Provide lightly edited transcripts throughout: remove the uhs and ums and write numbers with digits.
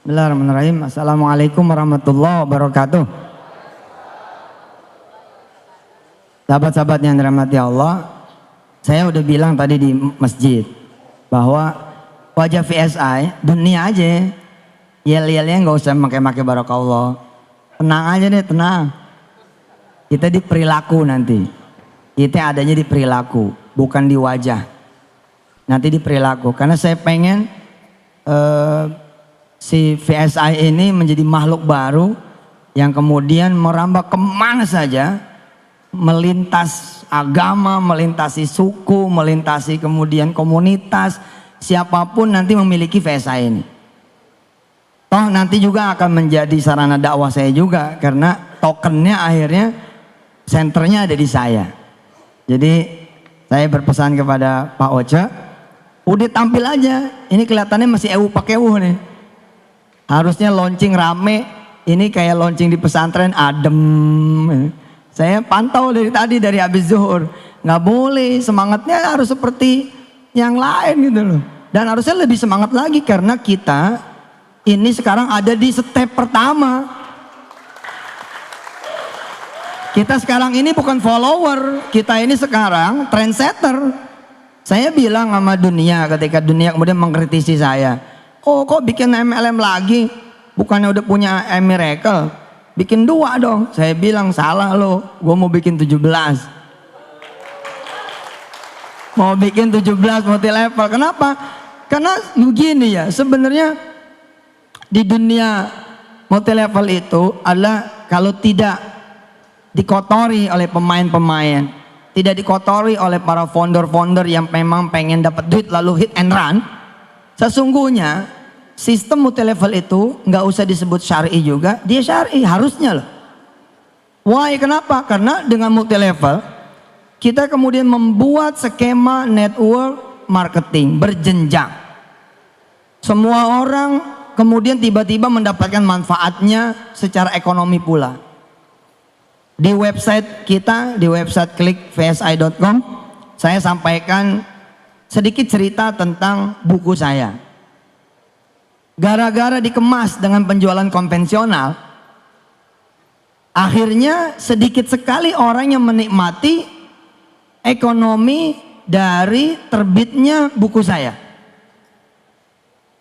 Bismillahirrahmanirrahim. Assalamualaikum warahmatullahi wabarakatuh. Sahabat-sahabat yang dirahmati Allah, saya udah bilang tadi di masjid bahwa wajah VSI dunia aja, yel-yelnya nggak usah pakai barakallah. Tenang aja deh, tenang. Kita di perilaku nanti. Kita adanya di perilaku, bukan di wajah. Nanti di perilaku. Karena saya pengen si VSI ini menjadi makhluk baru yang kemudian merambah kemana saja, melintas agama, melintasi suku, melintasi kemudian komunitas, siapapun nanti memiliki VSI ini. Toh nanti juga akan menjadi sarana dakwah saya juga, karena tokennya akhirnya senternya ada di saya. Jadi saya berpesan kepada Pak Oce, udah tampil aja, ini kelihatannya masih pakai nih. Harusnya launching rame, ini kayak launching di pesantren adem. Saya pantau dari tadi, dari habis zuhur. Nggak boleh, semangatnya harus seperti yang lain gitu loh. Dan harusnya lebih semangat lagi karena kita ini sekarang ada di step pertama. Kita sekarang ini bukan follower, kita ini sekarang trendsetter. Saya bilang sama dunia ketika dunia kemudian mengkritisi saya. Oh kok bikin MLM lagi? Bukannya udah punya Miracle? Bikin 2 dong. Saya bilang salah lo, gue mau bikin 17. Mau bikin 17 multi level. Kenapa? Karena begini ya, sebenarnya di dunia multi level itu adalah kalau tidak dikotori oleh pemain-pemain, tidak dikotori oleh para founder-founder yang memang pengen dapat duit lalu hit and run. Sesungguhnya sistem multi level itu nggak usah disebut syar'i juga, dia syar'i harusnya loh. Why? Kenapa? Karena dengan multi level kita kemudian membuat skema network marketing berjenjang. Semua orang kemudian tiba-tiba mendapatkan manfaatnya secara ekonomi pula. Di website kita, di website klikvsi.com, saya sampaikan sedikit cerita tentang buku saya. Gara-gara dikemas dengan penjualan konvensional, akhirnya sedikit sekali orang yang menikmati ekonomi dari terbitnya buku saya.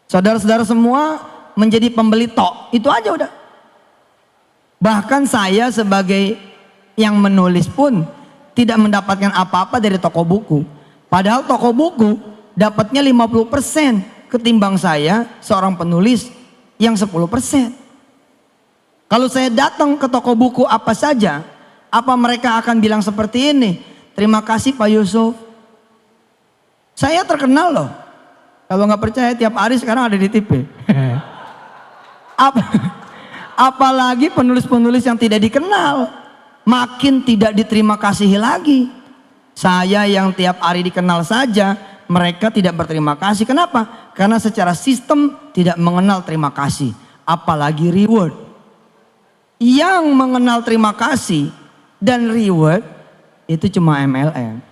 Saudara-saudara semua menjadi pembeli tok, itu aja udah. Bahkan saya sebagai yang menulis pun tidak mendapatkan apa-apa dari toko buku. Padahal toko buku dapatnya 50% ketimbang saya seorang penulis yang 10%. Kalau saya datang ke toko buku apa saja, apa mereka akan bilang seperti ini? Terima kasih Pak Yusuf. Saya terkenal loh. Kalau nggak percaya tiap hari sekarang ada di TV. Apalagi penulis-penulis yang tidak dikenal, makin tidak diterima kasihi lagi. Saya yang tiap hari dikenal saja, mereka tidak berterima kasih. Kenapa? Karena secara sistem tidak mengenal terima kasih, apalagi reward. Yang mengenal terima kasih dan reward itu cuma MLM.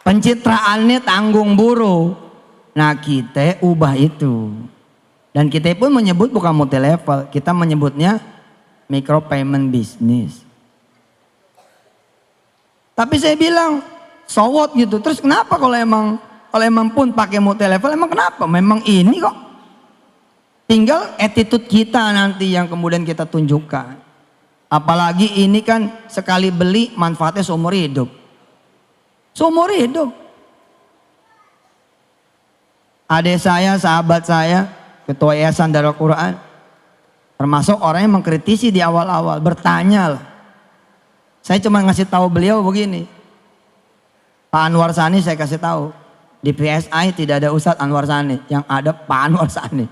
Pencitraannya tanggung buruh. Nah kita ubah itu. Dan kita pun menyebut bukan multi level, kita menyebutnya micro payment business. Tapi saya bilang so what gitu. Terus kenapa kalau emang pun pakai multi level, emang kenapa? Memang ini kok. Tinggal attitude kita nanti yang kemudian kita tunjukkan. Apalagi ini kan sekali beli manfaatnya seumur hidup. Seumur hidup. Adik saya, sahabat saya, ketua Yayasan Darul Quran, termasuk orang yang mengkritisi di awal-awal, bertanya lah. Saya cuma ngasih tahu beliau begini, Pak Anwar Sani saya kasih tahu, di PSI tidak ada Ustadz Anwar Sani, yang ada Pak Anwar Sani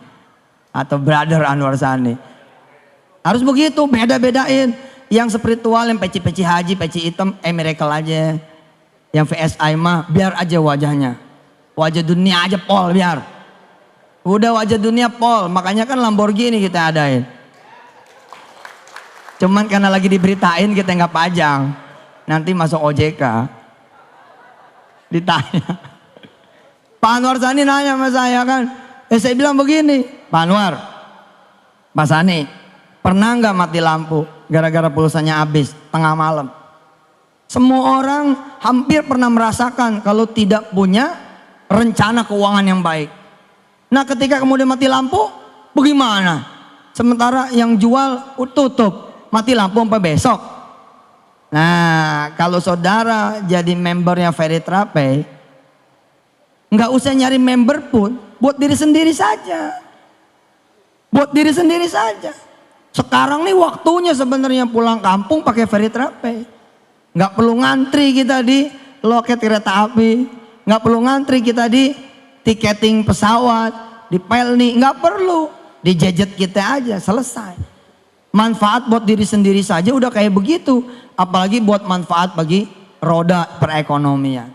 atau Brother Anwar Sani. Harus begitu, beda-bedain. Yang spiritual, yang peci-peci haji, peci hitam, miracle aja. Yang VSI mah biar aja wajahnya, wajah dunia aja pol biar. Udah wajah dunia pol, makanya kan Lamborghini kita adain. Cuman karena lagi diberitain kita nggak pajang, nanti masuk OJK ditanya. Pak Anwar Sani nanya sama saya kan. Saya bilang begini, Pak Anwar, Pak Sani, pernah nggak mati lampu gara-gara pulsanya habis tengah malam? Semua orang hampir pernah merasakan kalau tidak punya rencana keuangan yang baik. Nah ketika kemudian mati lampu, bagaimana? Sementara yang jual tutup, mati lampu sampai besok. Nah kalau saudara jadi membernya Veritrapay, nggak usah nyari member pun, buat diri sendiri saja. Buat diri sendiri saja. Sekarang nih waktunya sebenarnya pulang kampung pakai Veritrapay. Nggak perlu ngantri kita di loket kereta api, nggak perlu ngantri kita di tiketing pesawat, di Pelni, nggak perlu, di gadget kita aja selesai. Manfaat buat diri sendiri saja udah kayak begitu, apalagi buat manfaat bagi roda perekonomian.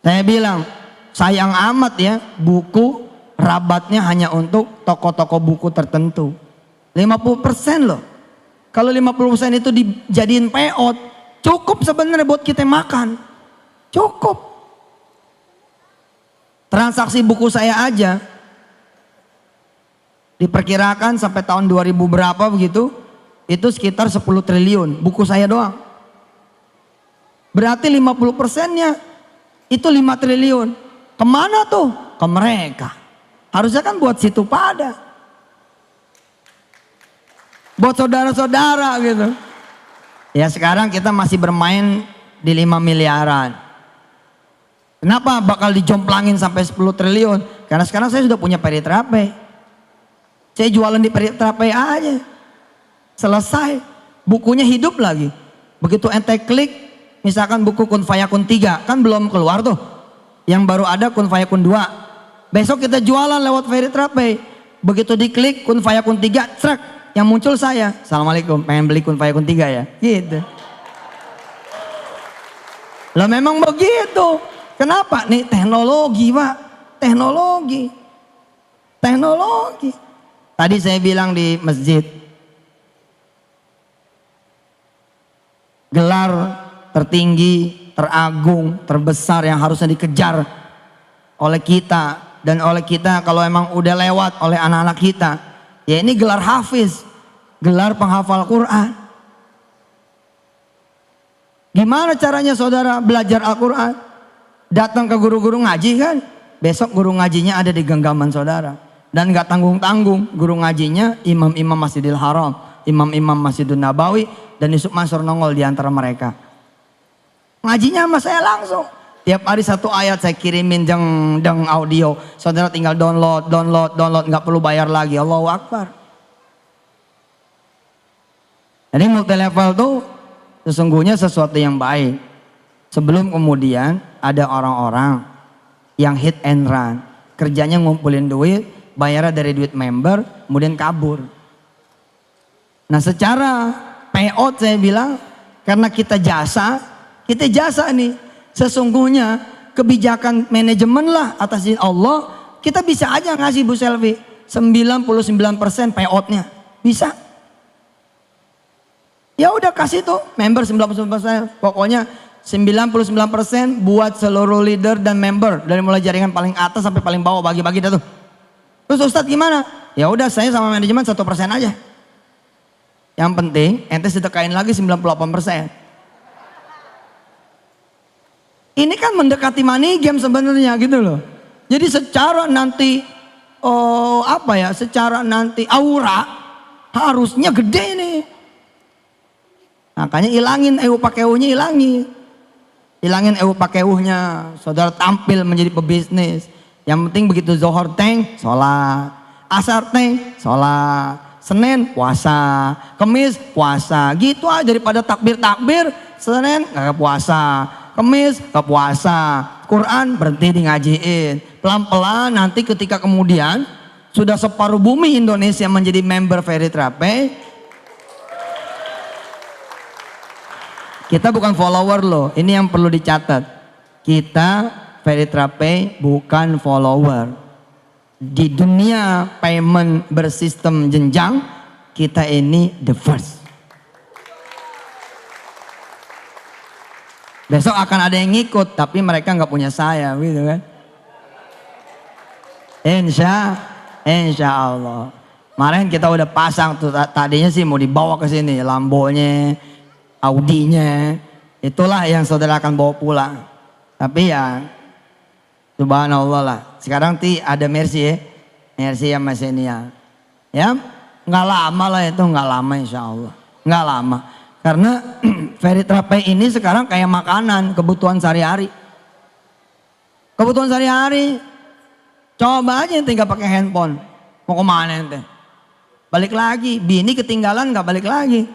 Saya bilang sayang amat ya buku rabatnya hanya untuk toko-toko buku tertentu. 50% loh. Kalau 50% itu dijadiin payout, cukup sebenarnya buat kita makan. Cukup. Transaksi buku saya aja diperkirakan sampai tahun 2000 berapa begitu, itu sekitar 10 triliun buku saya doang. Berarti 50%-nya itu 5 triliun. Kemana tuh? Ke mereka. Harusnya kan buat situ pada. Buat saudara-saudara gitu. Ya sekarang kita masih bermain di 5 miliaran. Kenapa bakal dijomplangin sampai 10 triliun? Karena sekarang saya sudah punya Veritrapay. Saya jualan di Veritrapay aja. Selesai. Bukunya hidup lagi. Begitu ente klik, misalkan buku Kun Fayakun 3, kan belum keluar tuh. Yang baru ada Kun Fayakun 2. Besok kita jualan lewat Veritrapay. Begitu diklik Kun Fayakun 3, trek. Yang muncul saya, Assalamualaikum, pengen beli Kun Fayakun 3 ya? Gitu. Lah memang begitu. Kenapa? Nih teknologi Pak. Teknologi. Teknologi. Tadi saya bilang di masjid. Gelar tertinggi, teragung, terbesar yang harusnya dikejar oleh kita. Dan oleh kita kalau emang udah lewat oleh anak-anak kita. Ya ini gelar hafiz, gelar penghafal Quran. Gimana caranya saudara belajar Al-Quran? Datang ke guru-guru ngaji kan? Besok guru ngajinya ada di genggaman saudara. Dan gak tanggung-tanggung, guru ngajinya imam-imam Masjidil Haram, imam-imam Masjidun Nabawi, dan Yusuf Mansur nongol di antara mereka. Ngajinya sama saya langsung. Tiap hari satu ayat saya kirimin deng audio. Saudara tinggal download, nggak perlu bayar lagi. Allahu Akbar. Jadi multi level tuh sesungguhnya sesuatu yang baik. Sebelum kemudian ada orang-orang yang hit and run. Kerjanya ngumpulin duit, bayarnya dari duit member, kemudian kabur. Nah secara payout saya bilang, karena kita jasa nih. Sesungguhnya kebijakan manajemen lah atas izin Allah, kita bisa aja ngasih Bu Selvi 99% payoutnya, bisa. Ya udah kasih tuh member 99%, pokoknya 99% buat seluruh leader dan member dari mulai jaringan paling atas sampai paling bawah, bagi-bagi dah tuh. Terus Ustadz gimana? Ya udah saya sama manajemen 1% aja. Yang penting ente sedekain lagi 98%. Ini kan mendekati money game sebenarnya gitu loh. Jadi secara nanti secara nanti aura harusnya gede nih. Makanya ilangin pakeuhnya, ilangin pakeuhnya. Saudara tampil menjadi pebisnis. Yang penting begitu Zohor teng, sholat, asar teng, sholat, Senin puasa, Kemis puasa, gitu aja daripada takbir, Senin gak puasa, Kemis gak puasa, Quran berhenti di ngajiin. Pelan-pelan nanti ketika kemudian sudah separuh bumi Indonesia menjadi member Veritrapay, kita bukan follower loh, ini yang perlu dicatat. Kita Veritrapay bukan follower. Di dunia payment bersistem jenjang, kita ini the first. Besok akan ada yang ngikut, tapi mereka nggak punya saya, gitu kan? Insya Allah. Kemarin kita udah pasang tuh, tadinya sih mau dibawa ke sini, Lambonya, Audinya, itulah yang saudara akan bawa pulang. Tapi ya, subhanallah lah. Sekarang ada Mercy ya, Mercy sama Xenia. Ya, nggak lama lah itu, nggak lama insya Allah, nggak lama. Karena Veritra Pay ini sekarang kayak makanan, kebutuhan sehari-hari. Kebutuhan sehari-hari. Coba aja tinggal pakai handphone. Mau kemana ente? Balik lagi. Bini ketinggalan nggak balik lagi.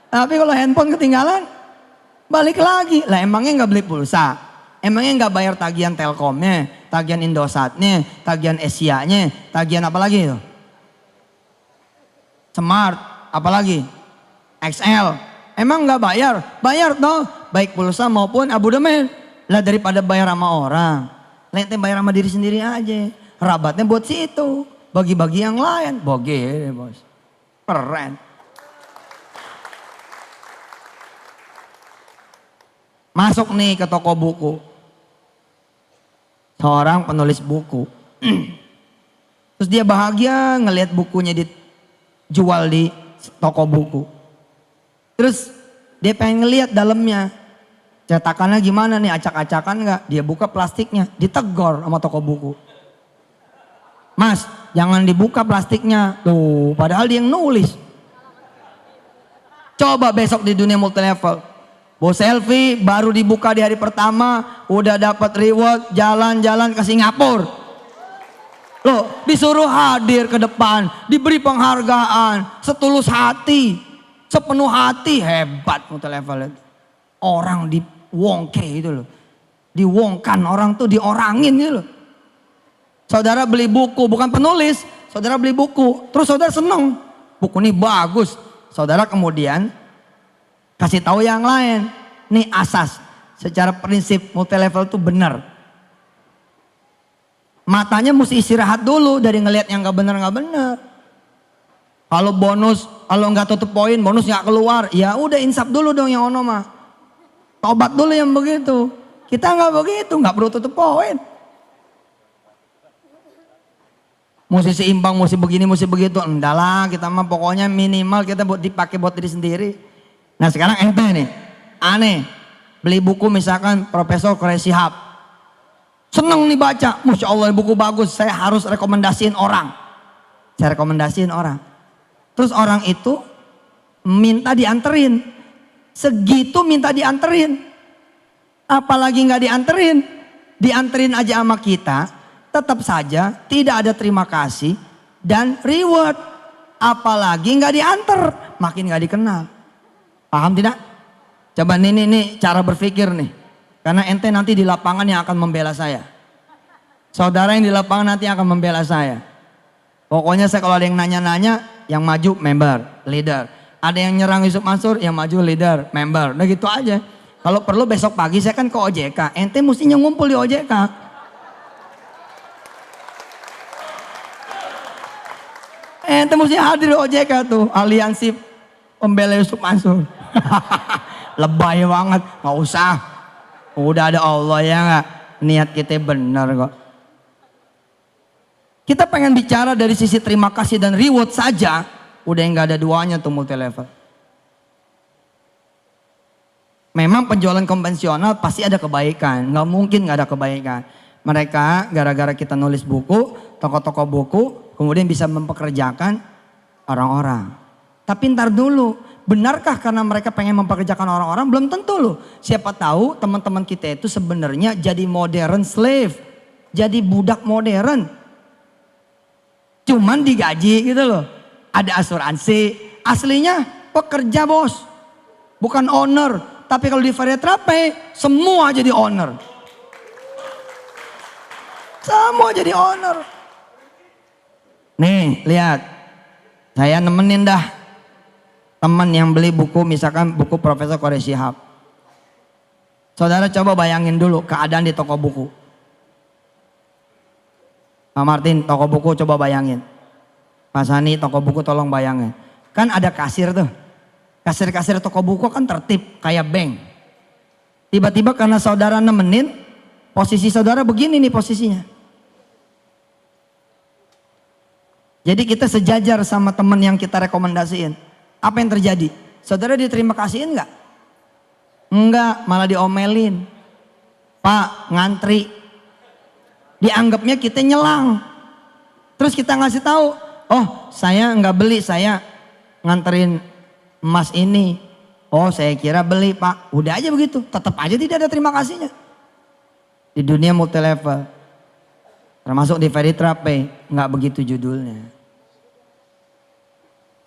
Tapi kalau handphone ketinggalan, balik lagi. Lah emangnya nggak beli pulsa? Emangnya nggak bayar tagihan Telkomnya, tagihan Indosatnya, tagihan Asianya, tagihan apa lagi itu? Smart, apalagi? XL, emang nggak bayar? Bayar toh, baik pulsa maupun abodemen. Lah daripada bayar sama orang, lente bayar sama diri sendiri aja. Rabatnya buat situ, bagi-bagi yang lain. Boge bos, keren. Masuk nih ke toko buku, seorang penulis buku. Terus dia bahagia ngelihat bukunya dijual di toko buku. Terus dia pengen ngeliat dalamnya, cetakannya gimana nih, acak-acakan nggak? Dia buka plastiknya, ditegor sama toko buku. Mas, jangan dibuka plastiknya, tuh. Padahal dia yang nulis. Coba besok di dunia multi level, Bos Selfie baru dibuka di hari pertama, udah dapat reward, jalan-jalan ke Singapura. Loh, disuruh hadir ke depan, diberi penghargaan, setulus hati. Sepenuh hati, hebat multi level itu. Orang diwongke itu loh. Diwongkan, orang tuh diorangin gitu loh. Saudara beli buku, bukan penulis. Saudara beli buku, terus saudara seneng. Buku ini bagus. Saudara kemudian kasih tahu yang lain. Nih asas, secara prinsip multi level itu benar. Matanya mesti istirahat dulu dari ngelihat yang gak benar. Kalau bonus, kalau nggak tutup poin, bonus nggak keluar, ya udah insap dulu dong yang ono mah. Tobat dulu yang begitu. Kita nggak begitu, nggak perlu tutup poin. Mesti seimbang, mesti begini, mesti begitu. Enggak lah, kita mah pokoknya minimal kita buat dipakai buat diri sendiri. Nah sekarang ente nih, aneh, beli buku misalkan Profesor Quraish Shihab. Seneng nih baca, Masya Allah buku bagus, saya harus rekomendasiin orang. Saya rekomendasiin orang. Terus orang itu minta dianterin. Segitu minta dianterin. Apalagi nggak dianterin. Dianterin aja sama kita. Tetap saja tidak ada terima kasih dan reward. Apalagi nggak dianter. Makin nggak dikenal. Paham tidak? Coba nih cara berpikir nih. Karena ente nanti di lapangan yang akan membela saya. Saudara yang di lapangan nanti akan membela saya. Pokoknya saya kalau ada yang nanya-nanya, yang maju member, leader. Ada yang nyerang Yusuf Mansur, yang maju leader, member. Nah gitu aja. Kalau perlu besok pagi saya kan ke OJK. Ente mestinya ngumpul di OJK. Ente mesti hadir di OJK tuh. Aliansi Pembela Yusuf Mansur. Lebay banget. Gak usah. Udah ada Allah ya gak? Niat kita benar kok. Kita pengen bicara dari sisi terima kasih dan reward saja, udah nggak ada duanya tuh multi level. Memang penjualan konvensional pasti ada kebaikan, nggak mungkin nggak ada kebaikan. Mereka gara-gara kita nulis buku, toko-toko buku, kemudian bisa mempekerjakan orang-orang. Tapi ntar dulu, benarkah karena mereka pengen mempekerjakan orang-orang? Belum tentu loh. Siapa tahu teman-teman kita itu sebenarnya jadi modern slave, jadi budak modern. Cuman digaji gitu loh. Ada asuransi. Aslinya pekerja bos. Bukan owner. Tapi kalau di Veritra Pay semua jadi owner. Semua jadi owner. Nih lihat. Saya nemenin dah. Teman yang beli buku misalkan buku Profesor Quraish Shihab. Saudara coba bayangin dulu keadaan di toko buku. Pak Martin, toko buku coba bayangin. Pak Sani, toko buku tolong bayangin. Kan ada kasir tuh. Kasir-kasir toko buku kan tertib kayak bank. Tiba-tiba karena saudara nemenin, posisi saudara begini nih posisinya. Jadi kita sejajar sama teman yang kita rekomendasiin. Apa yang terjadi? Saudara diterima kasihin nggak? Enggak, malah diomelin. Pak, ngantri. Dianggapnya kita nyelang. Terus kita ngasih tahu, oh saya nggak beli, saya nganterin emas ini. Oh saya kira beli Pak. Udah aja begitu, tetap aja tidak ada terima kasihnya. Di dunia multi level, termasuk di Veritrape, nggak begitu judulnya.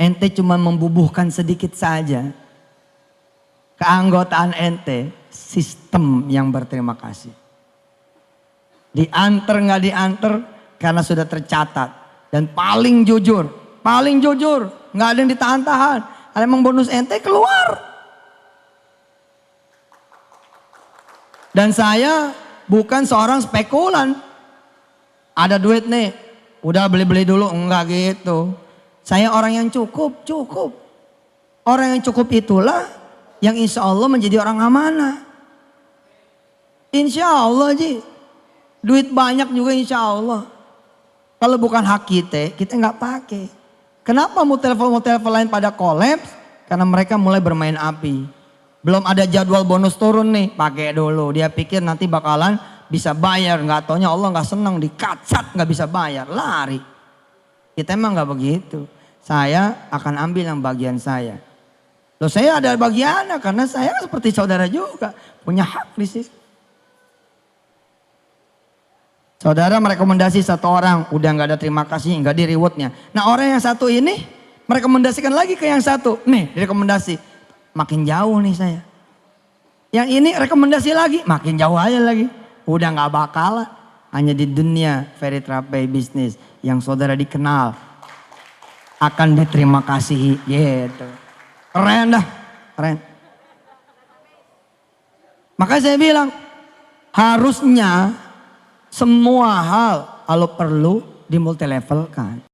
Ente cuma membubuhkan sedikit saja keanggotaan ente, sistem yang berterima kasih. Diantar nggak diantar karena sudah tercatat. Dan paling jujur, nggak ada yang ditahan-tahan. Ada emang bonus ente keluar. Dan saya bukan seorang spekulan. Ada duit nih, udah beli-beli dulu, enggak gitu. Saya orang yang cukup. Orang yang cukup itulah yang insya Allah menjadi orang amanah. Insya Allah Ji, duit banyak juga insya Allah. Kalau bukan hak kita nggak pakai. Kenapa multi-level lain pada kolaps? Karena mereka mulai bermain api. Belum ada jadwal bonus turun nih, pakai dulu. Dia pikir nanti bakalan bisa bayar, nggak taunya Allah nggak senang, dikacat nggak bisa bayar, lari. Kita emang nggak begitu. Saya akan ambil yang bagian saya. Loh saya ada bagiannya karena saya seperti saudara juga punya hak di situ. Saudara merekomendasi satu orang, udah nggak ada terima kasih, nggak di rewardnya. Nah orang yang satu ini merekomendasikan lagi ke yang satu, nih direkomendasi. Makin jauh nih saya. Yang ini rekomendasi lagi, makin jauh aja lagi. Udah gak bakalan. Hanya di dunia Veritrape bisnis yang saudara dikenal akan diterima kasih gitu. Keren dah, keren. Maka saya bilang harusnya semua hal kalau perlu dimultilevelkan.